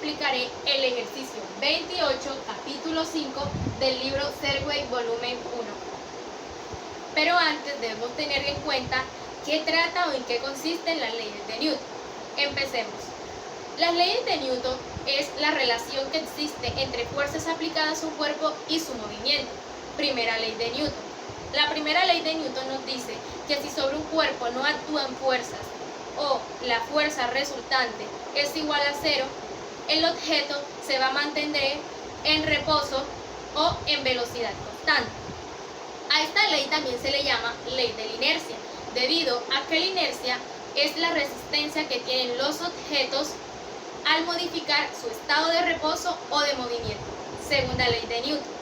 explicaré el ejercicio 28, capítulo 5 del libro Serway, volumen 1. Pero antes debemos tener en cuenta qué trata o en qué consisten las leyes de Newton. Empecemos. Las leyes de Newton es la relación que existe entre fuerzas aplicadas a un cuerpo y su movimiento. Primera ley de Newton. La primera ley de Newton nos dice que si sobre un cuerpo no actúan fuerzas o la fuerza resultante es igual a cero, el objeto se va a mantener en reposo o en velocidad constante. A esta ley también se le llama ley de la inercia, debido a que la inercia es la resistencia que tienen los objetos al modificar su estado de reposo o de movimiento. Segunda ley de Newton.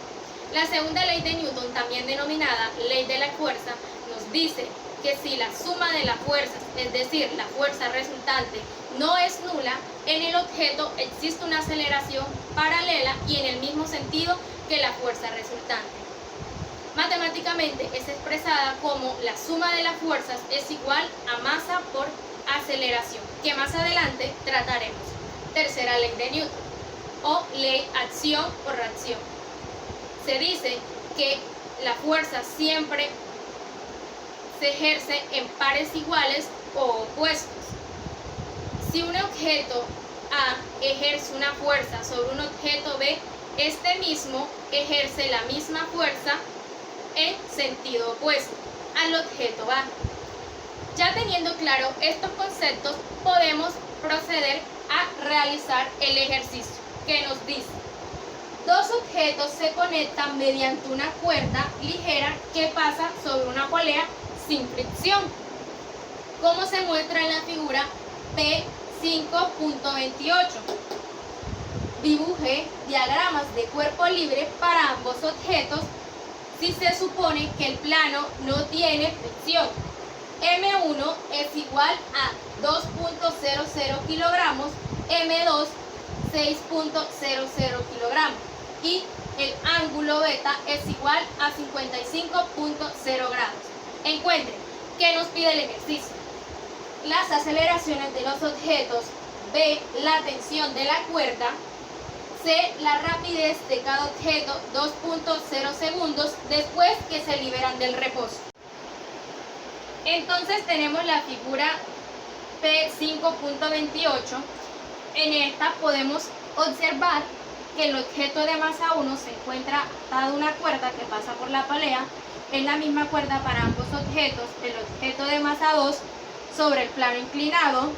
La segunda ley de Newton, también denominada ley de la fuerza, nos dice que si la suma de las fuerzas, es decir, la fuerza resultante, no es nula, en el objeto existe una aceleración paralela y en el mismo sentido que la fuerza resultante. Matemáticamente es expresada como la suma de las fuerzas es igual a masa por aceleración, que más adelante trataremos. Tercera ley de Newton, o ley acción por reacción. Se dice que la fuerza siempre se ejerce en pares iguales o opuestos. Si un objeto A ejerce una fuerza sobre un objeto B, este mismo ejerce la misma fuerza en sentido opuesto al objeto A. Ya teniendo claro estos conceptos, podemos proceder a realizar el ejercicio que nos dice: dos objetos se conectan mediante una cuerda ligera que pasa sobre una polea sin fricción, como se muestra en la figura P5.28. Dibuje diagramas de cuerpo libre para ambos objetos si se supone que el plano no tiene fricción. M1 es igual a 2.00 kilogramos, M2 6.00 kilogramos y el ángulo beta es igual a 55.0 grados. Encuentre qué nos pide el ejercicio: las aceleraciones de los objetos, B, la tensión de la cuerda, C, la rapidez de cada objeto, 2.0 segundos después que se liberan del reposo. Entonces tenemos la figura P5.28. En esta podemos observar que el objeto de masa 1 se encuentra atado a una cuerda que pasa por la polea. Es la misma cuerda para ambos objetos. El objeto de masa 2 sobre el plano inclinado,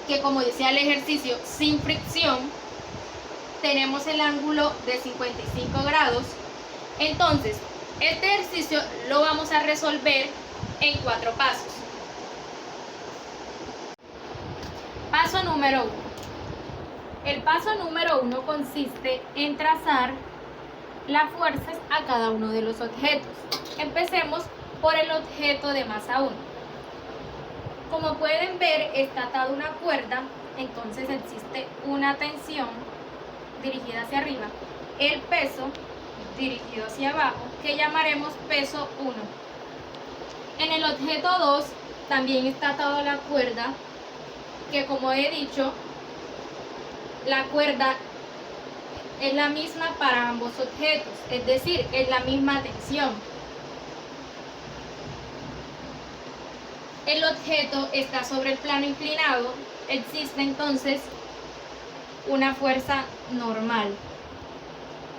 que como decía el ejercicio, sin fricción, tenemos el ángulo de 55 grados. Entonces, este ejercicio lo vamos a resolver en 4 pasos. Paso número 1. El paso número 1 consiste en trazar las fuerzas a cada uno de los objetos. Empecemos por el objeto de masa 1. Como pueden ver, está atado a una cuerda, entonces existe una tensión dirigida hacia arriba, el peso dirigido hacia abajo, que llamaremos peso 1. En el objeto 2 también está atado a la cuerda, que como he dicho, la cuerda es la misma para ambos objetos, es decir, es la misma tensión. El objeto está sobre el plano inclinado, existe entonces una fuerza normal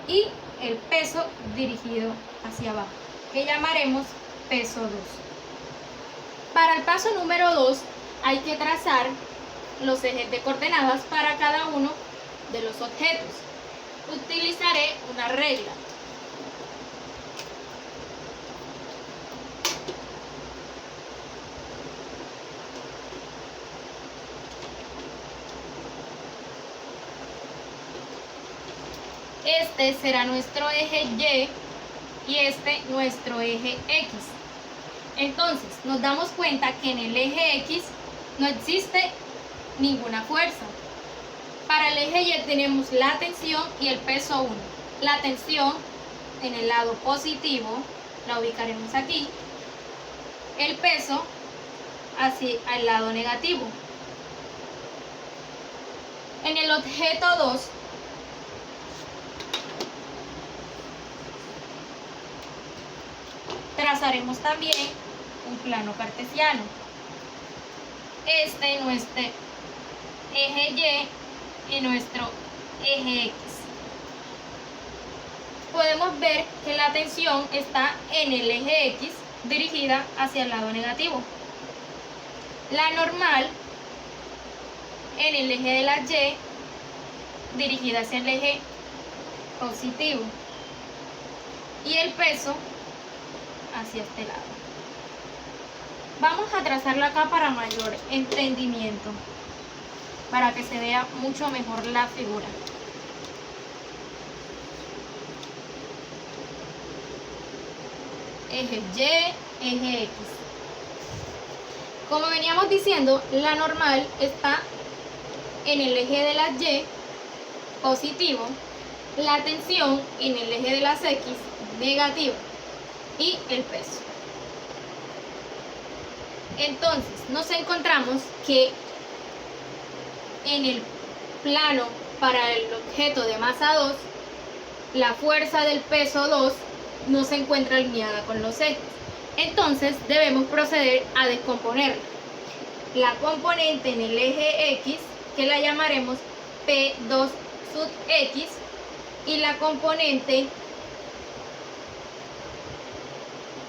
y el peso dirigido hacia abajo, que llamaremos peso 2. Para el paso número 2 hay que trazar los ejes de coordenadas para cada uno de los objetos. Utilizaré una regla. Este será nuestro eje Y y este nuestro eje X. Entonces, nos damos cuenta que en el eje X no existe ninguna fuerza. Para el eje Y tenemos la tensión y el peso 1. La tensión en el lado positivo la ubicaremos aquí. El peso hacia el lado negativo. En el objeto 2, trazaremos también un plano cartesiano. Nuestro eje Y y nuestro eje X. Podemos ver que la tensión está en el eje X dirigida hacia el lado negativo. La normal en el eje de la Y dirigida hacia el eje positivo. Y el peso hacia este lado. Vamos a trazarlo acá para mayor entendimiento, para que se vea mucho mejor la figura. Eje Y, eje X. Como veníamos diciendo, la normal está en el eje de las Y, positivo, la tensión en el eje de las X, negativo, y el peso. Entonces, nos encontramos que en el plano para el objeto de masa 2, la fuerza del peso 2 no se encuentra alineada con los ejes. Entonces, debemos proceder a descomponerla. La componente en el eje X, que la llamaremos P2 sub X, y la componente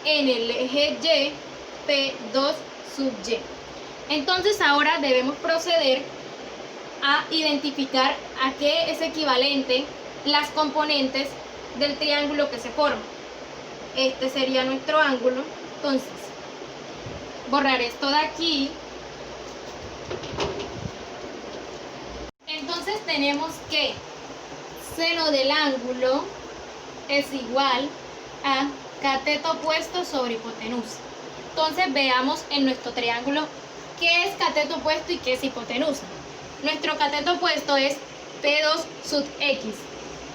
en el eje Y, P2 sub Y. Entonces ahora debemos proceder a identificar a qué es equivalente las componentes del triángulo que se forma. Este sería nuestro ángulo. Entonces, borrar esto de aquí. Entonces tenemos que seno del ángulo es igual a cateto opuesto sobre hipotenusa. Entonces veamos en nuestro triángulo qué es cateto opuesto y qué es hipotenusa. Nuestro cateto opuesto es P2 sub X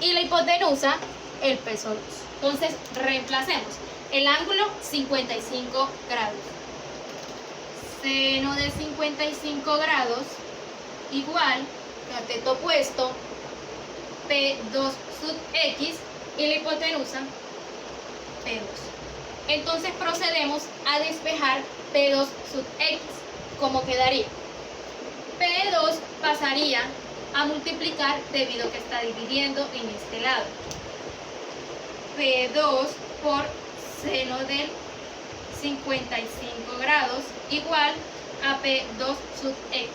y la hipotenusa el peso 2. Entonces reemplacemos el ángulo 55 grados. Seno de 55 grados igual cateto opuesto P2 sub X y la hipotenusa P2. Entonces procedemos a despejar P2 sub X. ¿Cómo quedaría? P2 pasaría a multiplicar debido a que está dividiendo en este lado. P2 por seno del 55 grados igual a P2 sub X.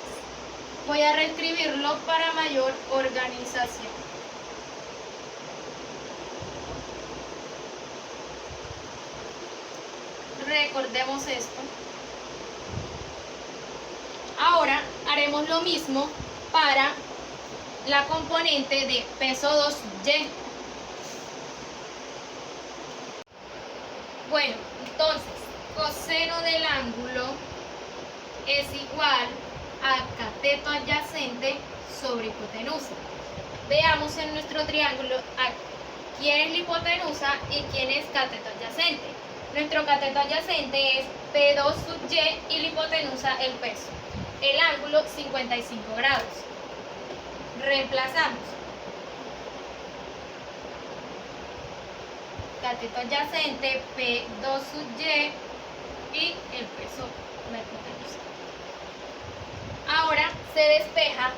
Voy a reescribirlo para mayor organización. Recordemos esto. Ahora haremos lo mismo para la componente de peso 2Y. Bueno, entonces, coseno del ángulo es igual a cateto adyacente sobre hipotenusa. Veamos en nuestro triángulo quién es la hipotenusa y quién es cateto adyacente. Nuestro cateto adyacente es P2 sub Y y la hipotenusa el peso. El ángulo 55 grados. Reemplazamos. Cateto adyacente P2 sub Y y el peso de la hipotenusa. Ahora se despeja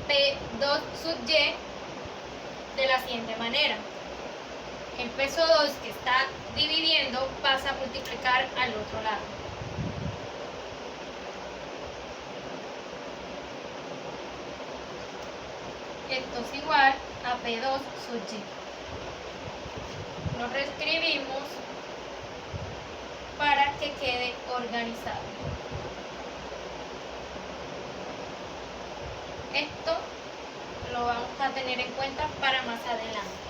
P2 sub Y de la siguiente manera. El peso 2 que está dividiendo pasa a multiplicar al otro lado. Esto es igual a P2 sub Y. Lo reescribimos para que quede organizado. Esto lo vamos a tener en cuenta para más adelante.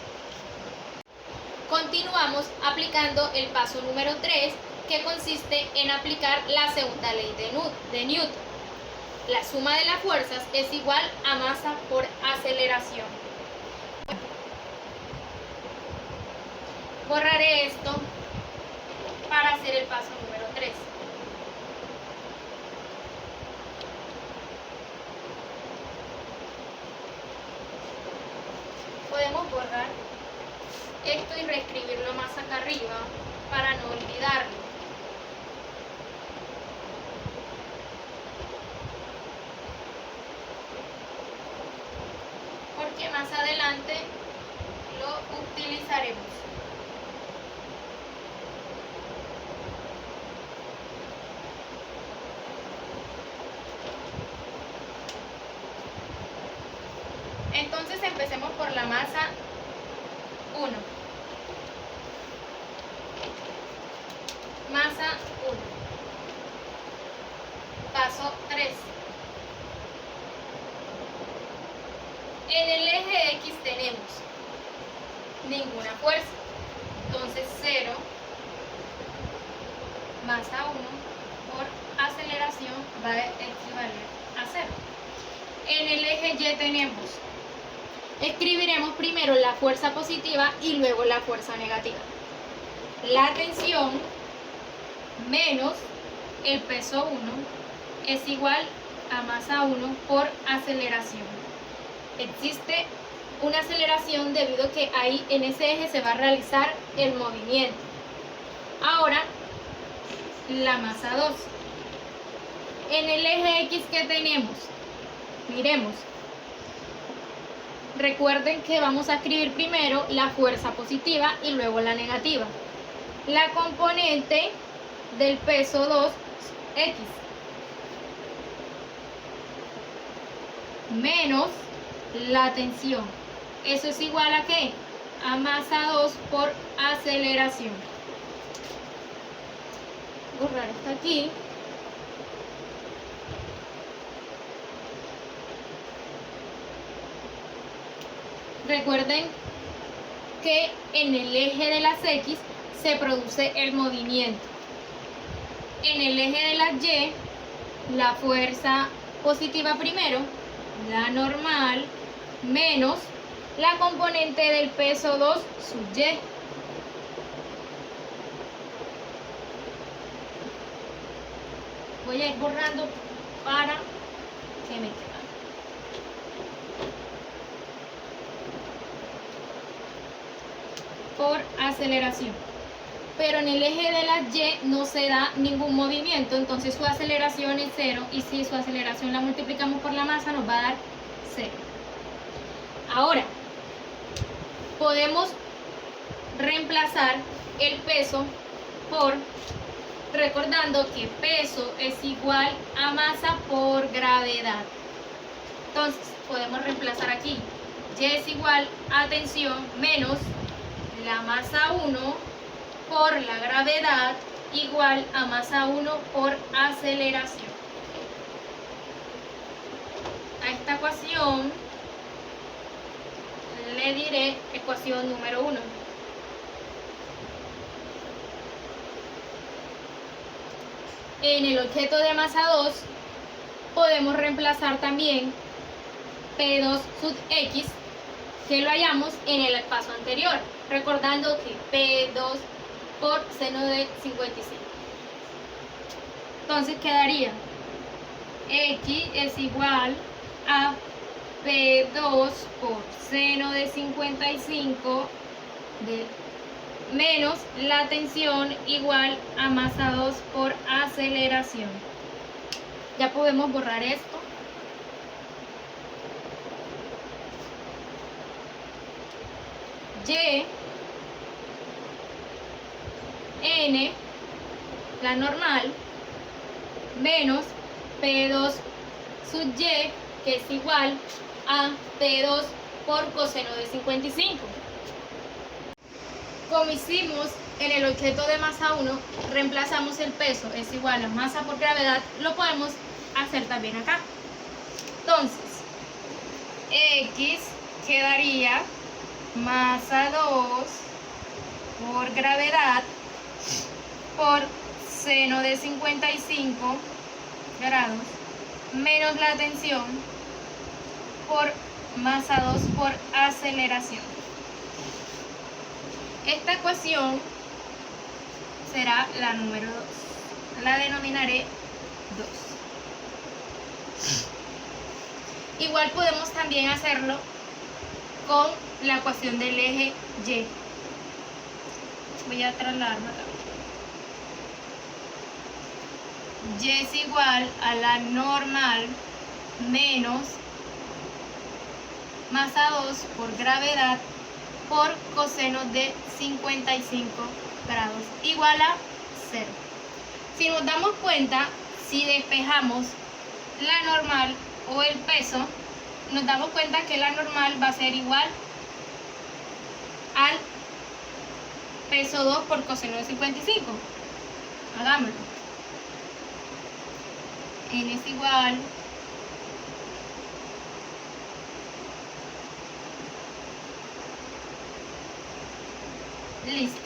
Continuamos aplicando el paso número 3, que consiste en aplicar la segunda ley de Newton. La suma de las fuerzas es igual a masa por aceleración. Borraré esto para hacer el paso número 3. empecemos por la masa 1. Masa 1. Paso 3. En el eje X tenemos ninguna fuerza. Entonces 0 masa 1 por aceleración va a equivaler a 0. En el eje Y tenemos, escribiremos primero la fuerza positiva y luego la fuerza negativa. La tensión menos el peso 1 es igual a masa 1 por aceleración. Existe una aceleración debido a que ahí en ese eje se va a realizar el movimiento. Ahora, la masa 2. En el eje X que tenemos, miremos. Recuerden que vamos a escribir primero la fuerza positiva y luego la negativa. La componente del peso 2, X, menos la tensión. ¿Eso es igual a qué? A masa 2 por aceleración. Borrar esto aquí. Recuerden que en el eje de las X se produce el movimiento. En el eje de las Y, la fuerza positiva primero, la normal, menos la componente del peso 2 sub Y. Voy a ir borrando para que me quede. Por aceleración. Pero en el eje de las Y no se da ningún movimiento, entonces su aceleración es 0, y si su aceleración la multiplicamos por la masa nos va a dar 0. Ahora, podemos reemplazar el peso por, recordando que peso es igual a masa por gravedad. Entonces, podemos reemplazar aquí. Y es igual a tensión menos la masa 1 por la gravedad igual a masa 1 por aceleración. A esta ecuación le diré ecuación número 1. En el objeto de masa 2 podemos reemplazar también P2 sub X, que lo hallamos en el paso anterior, recordando que P2 por seno de 55. Entonces quedaría X es igual a P2 por seno de 55 menos la tensión igual a masa 2 por aceleración. Ya podemos borrar esto. Y N, la normal, menos P2 sub Y, que es igual a P2 por coseno de 55. Como hicimos en el objeto de masa 1, reemplazamos el peso, es igual a masa por gravedad, lo podemos hacer también acá. Entonces, X quedaría masa 2 por gravedad por seno de 55 grados menos la tensión por masa 2 por aceleración. Esta ecuación será la número 2. La denominaré 2. Igual podemos también hacerlo con la ecuación del eje Y. Voy a trasladarme acá. Y es igual a la normal menos masa 2 por gravedad por coseno de 55 grados igual a 0. Si nos damos cuenta, si despejamos la normal o el peso, nos damos cuenta que la normal va a ser igual al peso 2 por coseno de 55. Hagámoslo. N es igual listo.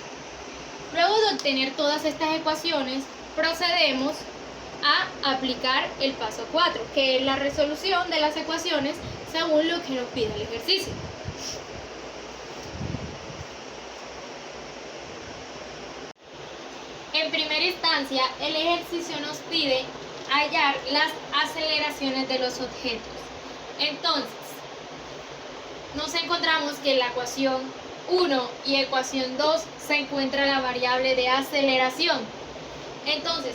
Luego de obtener todas estas ecuaciones, procedemos a aplicar el paso 4, que es la resolución de las ecuaciones según lo que nos pide el ejercicio. En primera instancia, el ejercicio nos pide hallar las aceleraciones de los objetos. Entonces, nos encontramos que en la ecuación 1 y ecuación 2 se encuentra la variable de aceleración. Entonces,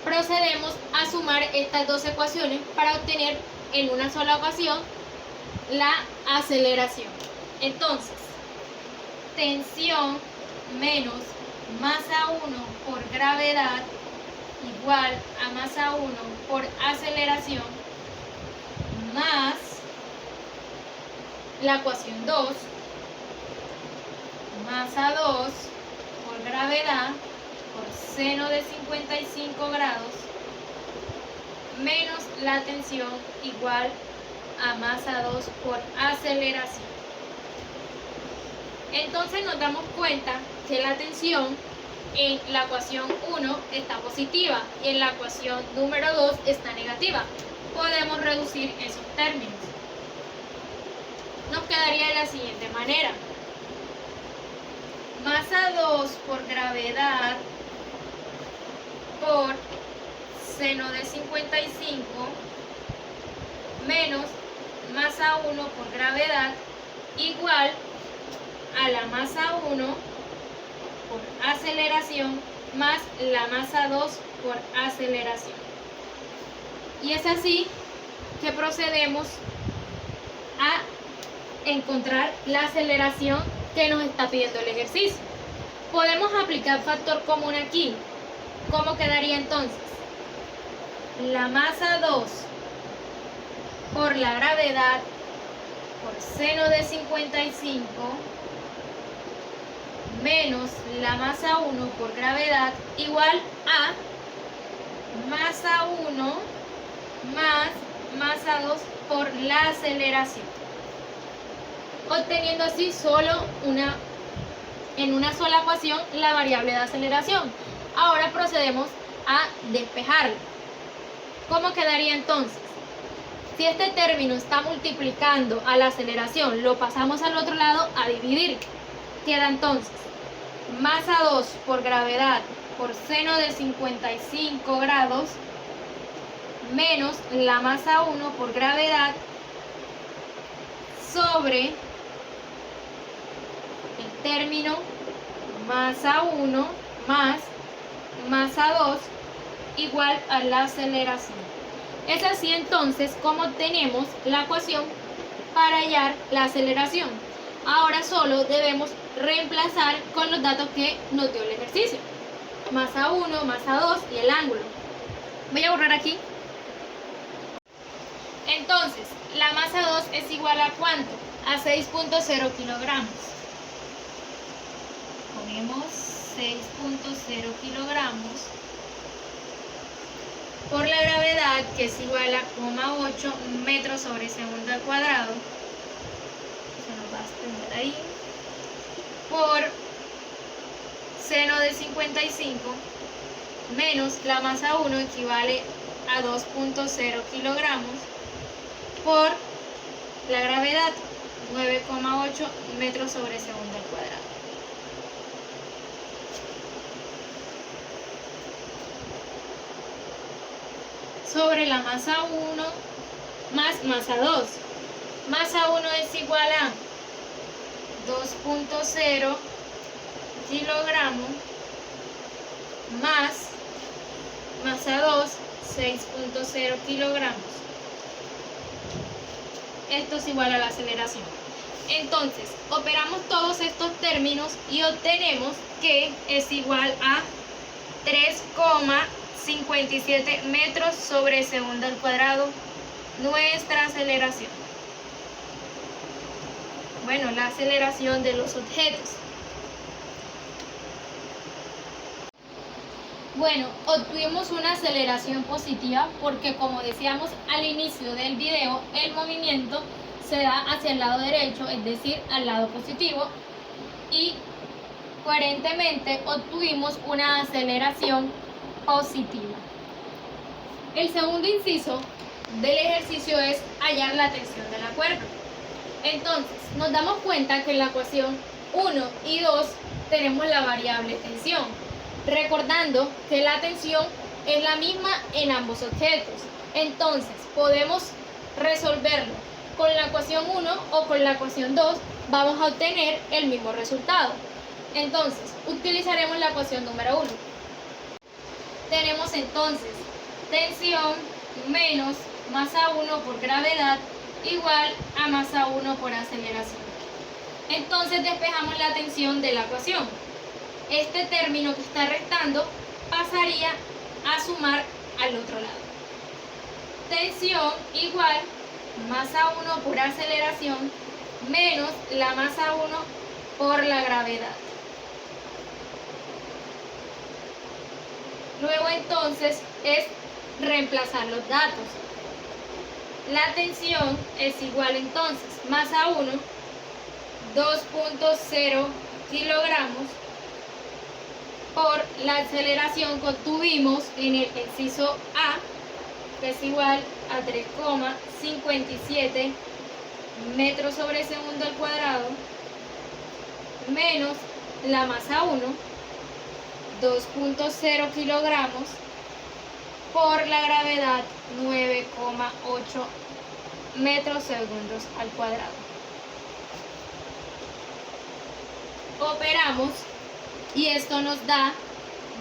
procedemos a sumar estas dos ecuaciones para obtener en una sola ocasión la aceleración. Entonces, tensión menos masa 1 por gravedad igual a masa 1 por aceleración más la ecuación 2, masa 2 por gravedad por seno de 55 grados menos la tensión igual a masa 2 por aceleración. Entonces nos damos cuenta que la tensión en la ecuación 1 está positiva y en la ecuación número 2 está negativa. Podemos reducir esos términos. Nos quedaría de la siguiente manera. Masa 2 por gravedad por seno de 55 menos masa 1 por gravedad igual a la masa 1 por aceleración más la masa 2 por aceleración. Y es así que procedemos a encontrar la aceleración que nos está pidiendo el ejercicio. Podemos aplicar factor común aquí. ¿Cómo quedaría entonces? La masa 2 por la gravedad por seno de 55 menos la masa 1 por gravedad igual a masa 1 más masa 2 por la aceleración, obteniendo así en una sola ecuación la variable de aceleración. Ahora procedemos a despejarlo. ¿Cómo quedaría entonces? Si este término está multiplicando a la aceleración, lo pasamos al otro lado a dividir. Queda entonces masa 2 por gravedad por seno de 55 grados menos la masa 1 por gravedad sobre el término masa 1 más masa 2 igual a la aceleración. Es así entonces como obtenemos la ecuación para hallar la aceleración. Ahora solo debemos reemplazar con los datos que nos dio el ejercicio. Masa 1, masa 2 y el ángulo. Voy a borrar aquí. Entonces, la masa 2 es igual a ¿cuánto? A 6.0 kilogramos. Ponemos 6.0 kilogramos por la gravedad, que es igual a 0,8 metros sobre segundo al cuadrado. Se nos va a extender ahí. Por seno de 55 menos la masa 1 equivale a 2.0 kilogramos por la gravedad 9,8 metros sobre segundo al cuadrado. Sobre la masa 1 más masa 2. Masa 1 es igual a 2.0 kilogramos más masa 2, 6.0 kilogramos. Esto es igual a la aceleración. Entonces, operamos todos estos términos y obtenemos que es igual a 3,57 metros sobre segundo al cuadrado nuestra aceleración. la aceleración de los objetos. Bueno, obtuvimos una aceleración positiva porque, como decíamos al inicio del video, el movimiento se da hacia el lado derecho, es decir, al lado positivo, y coherentemente obtuvimos una aceleración positiva. El segundo inciso del ejercicio es hallar la tensión de la cuerda. Entonces, nos damos cuenta que en la ecuación 1 y 2 tenemos la variable tensión, recordando que la tensión es la misma en ambos objetos. Entonces, podemos resolverlo con la ecuación 1 o con la ecuación 2, vamos a obtener el mismo resultado. Entonces, utilizaremos la ecuación número 1. Tenemos entonces tensión menos masa 1 por gravedad igual a masa 1 por aceleración. Entonces despejamos la tensión de la ecuación. Este término que está restando pasaría a sumar al otro lado. Tensión igual masa 1 por aceleración menos la masa 1 por la gravedad. Luego entonces es reemplazar los datos. La tensión es igual entonces masa 1, 2.0 kilogramos por la aceleración que obtuvimos en el inciso A, que es igual a 3,57 metros sobre segundo al cuadrado, menos la masa 1, 2.0 kilogramos, por la gravedad 9,8 metros segundos al cuadrado. Operamos y esto nos da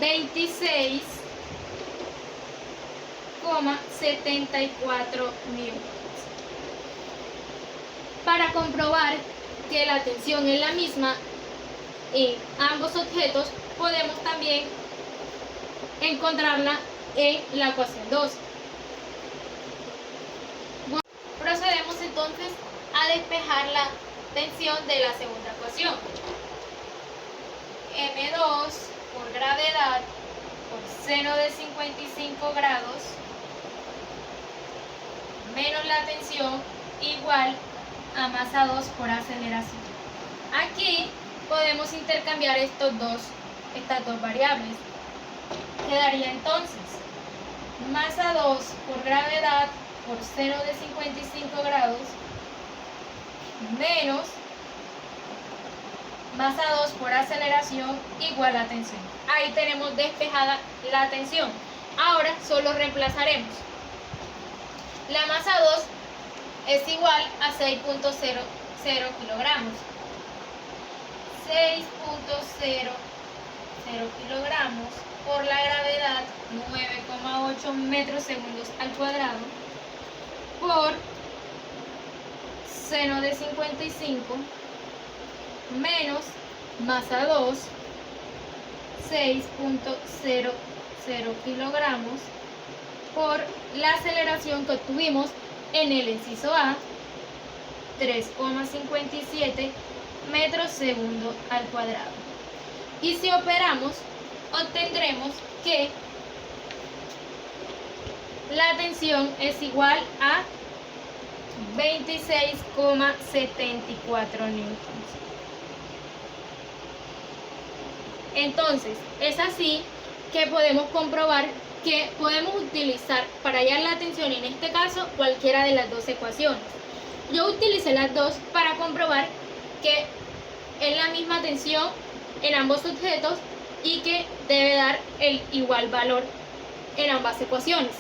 26,74 newtons. Para comprobar que la tensión es la misma en ambos objetos, podemos también encontrarla en la ecuación 2. Bueno, procedemos entonces a despejar la tensión de la segunda ecuación. M2 por gravedad por seno de 55 grados menos la tensión igual a masa 2 por aceleración. Aquí podemos intercambiar estas dos variables. Quedaría entonces masa 2 por gravedad por seno de 55 grados menos masa 2 por aceleración igual a tensión. Ahí tenemos despejada la tensión. Ahora solo reemplazaremos. La masa 2 es igual a 6.00 kilogramos. 6.00 kilogramos por la gravedad 9,8 metros segundos al cuadrado por seno de 55 menos masa 2 6.00 kilogramos por la aceleración que obtuvimos en el inciso A, 3,57 metros segundo al cuadrado. Y si operamos, obtendremos que la tensión es igual a 26,74 newtons. Entonces, es así que podemos comprobar que podemos utilizar para hallar la tensión, en este caso, cualquiera de las dos ecuaciones. Yo utilicé las dos para comprobar que es la misma tensión en ambos objetos y que debe dar el igual valor en ambas ecuaciones.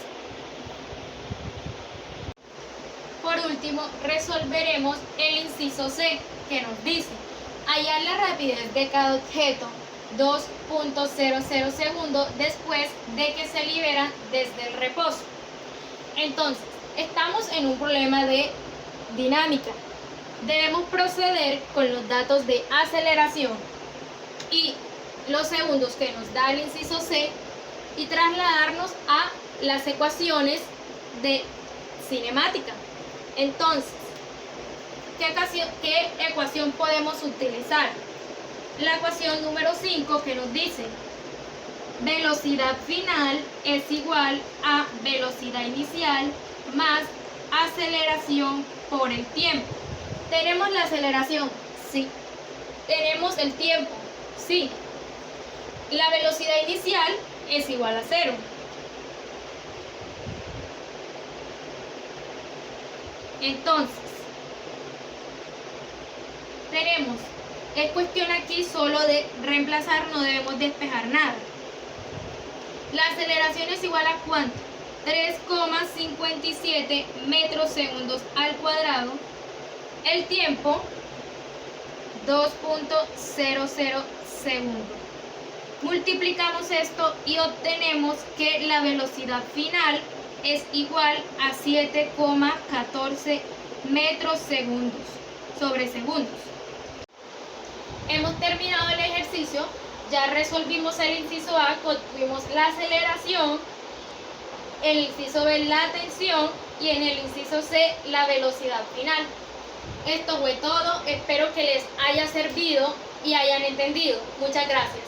Por último, resolveremos el inciso C, que nos dice hallar la rapidez de cada objeto 2.00 segundos después de que se liberan desde el reposo. Entonces, estamos en un problema de dinámica. Debemos proceder con los datos de aceleración y los segundos que nos da el inciso C y trasladarnos a las ecuaciones de cinemática. Entonces, ¿qué ecuación podemos utilizar? La ecuación número 5 que nos dice velocidad final es igual a velocidad inicial más aceleración por el tiempo. ¿Tenemos la aceleración? Sí. ¿Tenemos el tiempo? Sí. La velocidad inicial es igual a 0. Entonces, es cuestión aquí solo de reemplazar, no debemos despejar nada. La aceleración es igual a ¿cuánto? 3,57 metros segundos al cuadrado. El tiempo, 2.00 segundos. Multiplicamos esto y obtenemos que la velocidad final es igual a 7,14 metros segundos sobre segundos. Hemos terminado el ejercicio, ya resolvimos el inciso A, obtuvimos la aceleración, el inciso B la tensión y en el inciso C la velocidad final. Esto fue todo, espero que les haya servido y hayan entendido. Muchas gracias.